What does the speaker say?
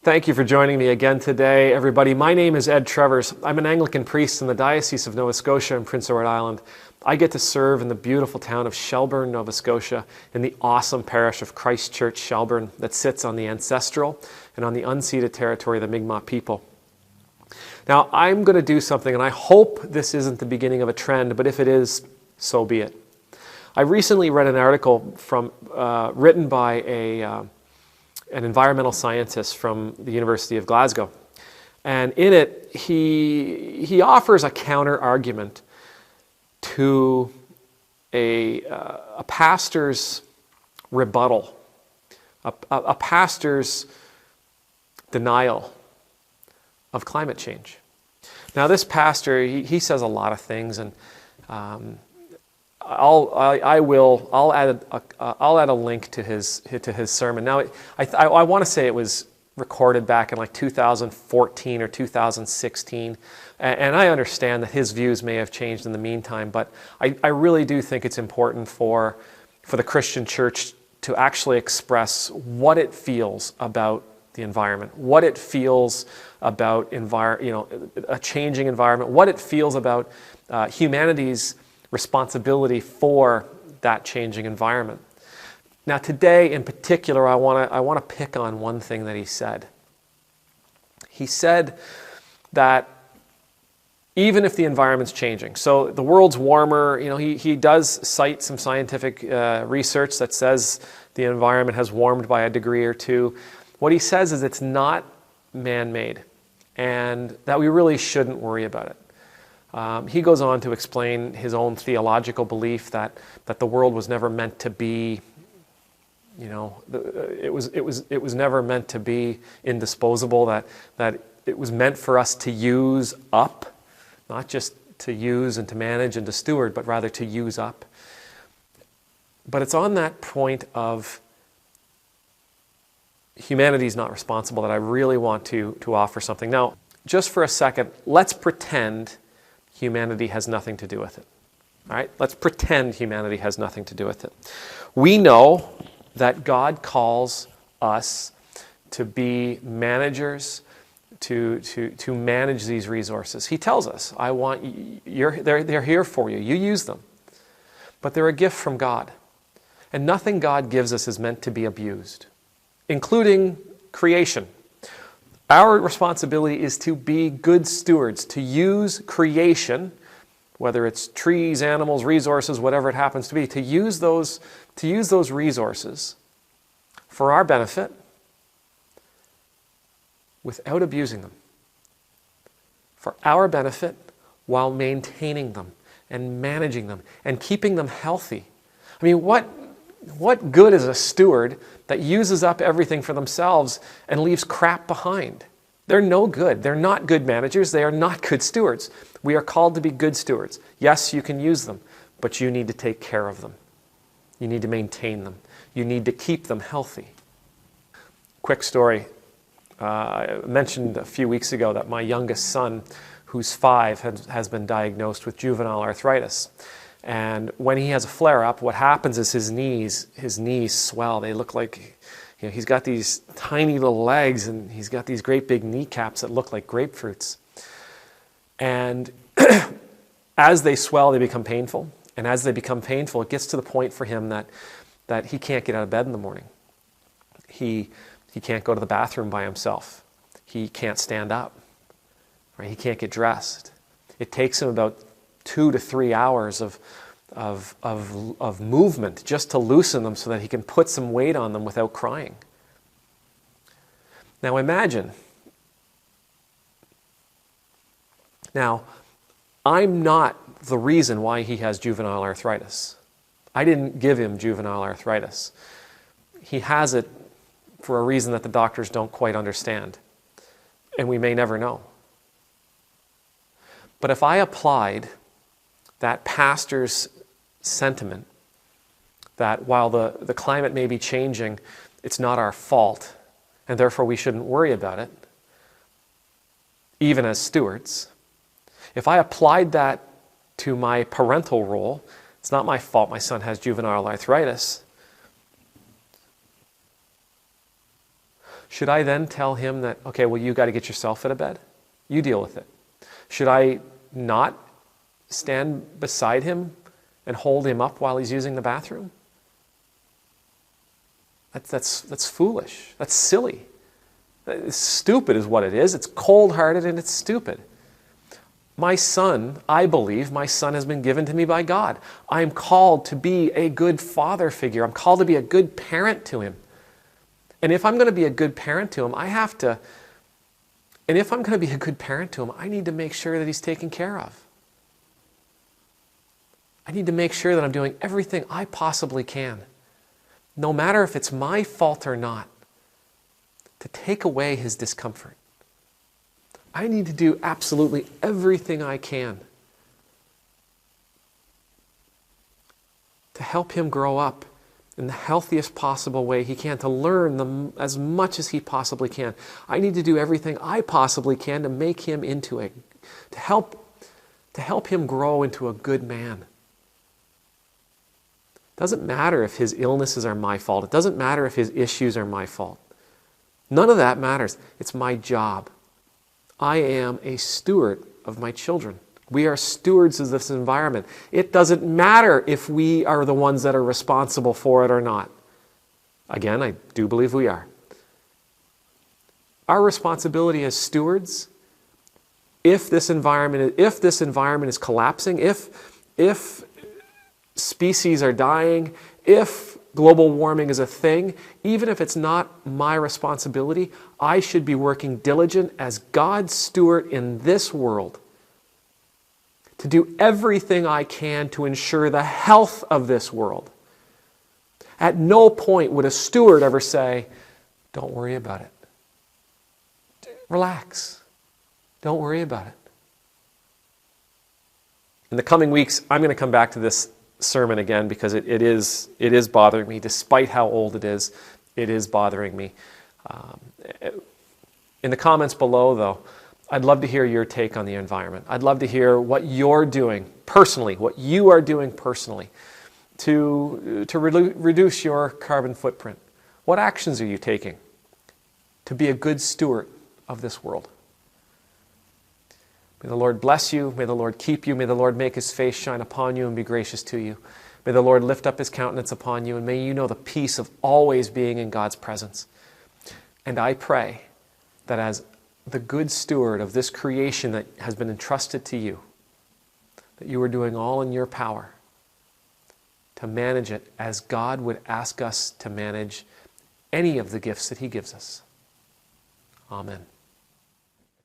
Thank you for joining me again today, everybody. My name is Ed Trevors. I'm an Anglican priest in the Diocese of Nova Scotia in Prince Edward Island. I get to serve in the beautiful town of Shelburne, Nova Scotia, in the awesome parish of Church Shelburne that sits on the ancestral and on the unceded territory of the Mi'kmaq people. Now, I'm going to do something, and I hope this isn't the beginning of a trend, but if it is, so be it. I recently read an article written by an environmental scientist from the University of Glasgow. And in it, he offers a counter-argument to a pastor's rebuttal, a pastor's denial of climate change. Now, this pastor, he says a lot of things, and I'll add a link to his sermon. Now, I want to say it was recorded back in like 2014 or 2016, and I understand that his views may have changed in the meantime. But I really do think it's important for the Christian church to actually express what it feels about the environment, what it feels about a changing environment, what it feels about humanity's responsibility for that changing environment. Now, today in particular, I want to pick on one thing that he said. He said that even if the environment's changing, so the world's warmer, he does cite some scientific research that says the environment has warmed by a degree or two. What he says is it's not man-made, and that we really shouldn't worry about it. He goes on to explain his own theological belief that the world was never meant to be, it was never meant to be indisposable, that it was meant for us to use up, not just to use and to manage and to steward, but rather to use up. But it's on that point of humanity is not responsible that I really want to offer something. Now, just for a second, let's pretend humanity has nothing to do with it. All right? Let's pretend humanity has nothing to do with it. We know that God calls us to be managers, to manage these resources. He tells us, they're here for you. You use them. But they're a gift from God. And nothing God gives us is meant to be abused, including creation. Our responsibility is to be good stewards, to use creation, whether it's trees, animals, resources, whatever it happens to be, to use those resources for our benefit without abusing them. For our benefit while maintaining them and managing them and keeping them healthy. I mean, what good is a steward that uses up everything for themselves and leaves crap behind? They're no good. They're not good managers. They are not good stewards. We are called to be good stewards. Yes, you can use them, but you need to take care of them. You need to maintain them. You need to keep them healthy. Quick story. I mentioned a few weeks ago that my youngest son, who's 5, has been diagnosed with juvenile arthritis. And when he has a flare-up, what happens is his knees swell. They look like, he's got these tiny little legs, and he's got these great big kneecaps that look like grapefruits. And as they swell, they become painful. And as they become painful, it gets to the point for him that he can't get out of bed in the morning. He can't go to the bathroom by himself. He can't stand up. Right? He can't get dressed. It takes him about 2 to 3 hours of movement just to loosen them so that he can put some weight on them without crying. Now imagine. Now, I'm not the reason why he has juvenile arthritis. I didn't give him juvenile arthritis. He has it for a reason that the doctors don't quite understand, and we may never know. But if I applied that pastor's sentiment that while the climate may be changing, it's not our fault, and therefore we shouldn't worry about it, even as stewards. If I applied that to my parental role, it's not my fault my son has juvenile arthritis. Should I then tell him that, okay, well, you got to get yourself out of bed? You deal with it. Should I not stand beside him and hold him up while he's using the bathroom? That's foolish. That's silly. It's stupid is what it is. It's cold-hearted and it's stupid. My son, I believe, my son has been given to me by God. I am called to be a good father figure. I'm called to be a good parent to him. And if I'm going to be a good parent to him, I need to make sure that he's taken care of. I need to make sure that I'm doing everything I possibly can, no matter if it's my fault or not, to take away his discomfort. I need to do absolutely everything I can to help him grow up in the healthiest possible way he can, to learn as much as he possibly can. I need to do everything I possibly can to make him to help him grow into a good man. It doesn't matter if his illnesses are my fault. It doesn't matter if his issues are my fault. None of that matters. It's my job. I am a steward of my children. We are stewards of this environment. It doesn't matter if we are the ones that are responsible for it or not. Again, I do believe we are. Our responsibility as stewards, if this environment is collapsing, if species are dying, if global warming is a thing, even if it's not my responsibility, I should be working diligent as God's steward in this world to do everything I can to ensure the health of this world. At no point would a steward ever say, don't worry about it. Relax. Don't worry about it. In the coming weeks, I'm going to come back to this sermon again because it is bothering me. Despite how old it is bothering me. In the comments below, though, I'd love to hear your take on the environment. I'd love to hear what you're doing personally, what you are doing personally to reduce your carbon footprint. What actions are you taking to be a good steward of this world? May the Lord bless you. May the Lord keep you. May the Lord make his face shine upon you and be gracious to you. May the Lord lift up his countenance upon you, and may you know the peace of always being in God's presence. And I pray that as the good steward of this creation that has been entrusted to you, that you are doing all in your power to manage it as God would ask us to manage any of the gifts that he gives us. Amen.